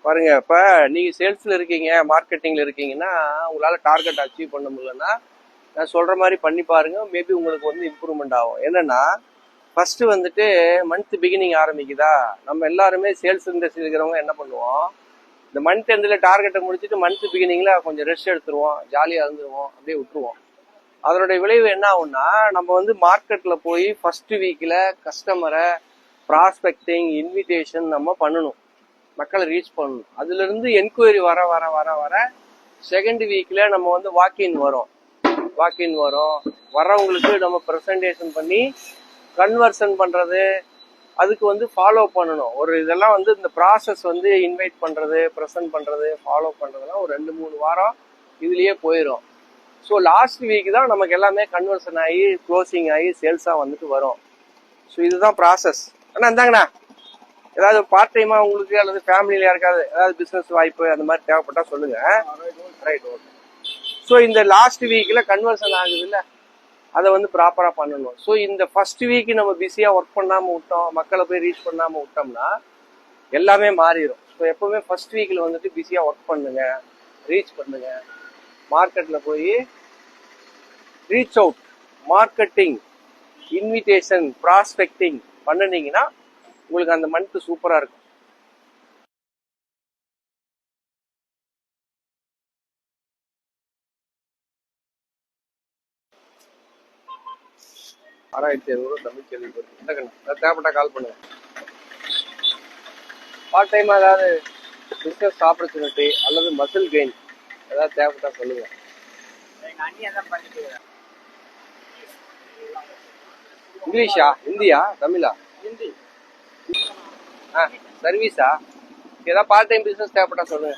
பாருங்க, இப்ப நீங்க சேல்ஸ்ல இருக்கீங்க, மார்க்கெட்டிங்ல இருக்கீங்கன்னா உங்களால டார்கெட் அச்சீவ் பண்ண முடியலன்னா நான் சொல்ற மாதிரி பண்ணி பாருங்க. மேபி உங்களுக்கு வந்து இம்ப்ரூவ்மெண்ட் ஆகும். என்னன்னா ஃபர்ஸ்ட் வந்துட்டு மந்த் பிகினிங் ஆரம்பிக்குதா, நம்ம எல்லாருமே சேல்ஸ் இண்டஸ்ட்ரி இருக்கிறவங்க என்ன பண்ணுவோம், இந்த மந்த் எண்டில் டார்கெட்டை முடிச்சுட்டு மந்த் பிகினிங்ல கொஞ்சம் ரெஸ்ட் எடுத்துருவோம், ஜாலியாக இருந்துருவோம், அப்படியே விட்டுருவோம். அதனுடைய விளைவு என்ன ஆகும்னா, நம்ம வந்து மார்க்கெட்ல போய் ஃபர்ஸ்ட் வீக்ல கஸ்டமரை ப்ராஸ்பெக்டிங் இன்விடேஷன் நம்ம பண்ணணும், மக்களை ரீச் பண்ணணும். அதுல இருந்து என்கொயரி வர வர வர வர செகண்ட் வீக்ல நம்ம வந்து வாக்கின் வரும். வரவங்களுக்கு நம்ம ப்ரெசன்டேஷன் பண்ணி கன்வர்ஷன் பண்றது, அதுக்கு வந்து ஃபாலோ பண்ணணும். ஒரு இதெல்லாம் வந்து இந்த ப்ராசஸ் வந்து இன்வைட் பண்றது, ப்ரெசென்ட் பண்றது, ஃபாலோ பண்றதுலாம் ஒரு 2-3 வாரம் இதுலயே போயிடும். ஸோ லாஸ்ட் வீக் தான் நமக்கு எல்லாமே கன்வர்ஷன் ஆகி க்ளோசிங் ஆகி சேல்ஸா வந்துட்டு வரும். ஸோ இதுதான் ப்ராசஸ். அண்ணா இந்தாங்கண்ணா, ஏதாவது பார்ட் டைமா உங்களுக்கு அல்லது ஃபேமிலியில யாருக்காவது ஏதாவது பிசினஸ் வாய்ப்பு அந்த மாதிரி தேவைப்பட்டா சொல்லுங்க. Right, okay. ஸோ இந்த லாஸ்ட் வீக்ல கன்வர்ஷன் ஆகுது இல்ல, அதை வந்து ப்ராப்பரா பண்ணணும். ஸோ இந்த ஃபர்ஸ்ட் வீக் நம்ம பிஸியா ஒர்க் பண்ணாம விட்டோம், மக்களை போய் ரீச் பண்ணாம விட்டோம்னா எல்லாமே மாறிடும். ஸோ எப்பவுமே ஃபர்ஸ்ட் வீக்ல வந்துட்டு பிஸியா ஒர்க் பண்ணுங்க, ரீச் பண்ணுங்க, மார்க்கெட்ல போய் reach out, marketing, invitation, prospecting பண்ணினீங்கன்னா உங்களுக்கு அந்த மந்த் சூப்பரா இருக்கும். ₹6,500 தமிழ் கேள்விப்பட்டு தேவைப்பட்டா கால் பண்ணுங்க. பார்ட் டைம் ஏதாவது பிசினஸ் ஆப்பர்ச்சுனிட்டி அல்லது மசில் கெயின் ஏதாவது தேவைப்பட்டா சொல்லுங்க. இங்கிலீஷா, ஹிந்தியா, தமிழா? ஹிந்தி. சர்வீஸா? ஏதாவது பார்ட் டைம் பிசினஸ் தேவைப்பட்டா சொல்லுங்க.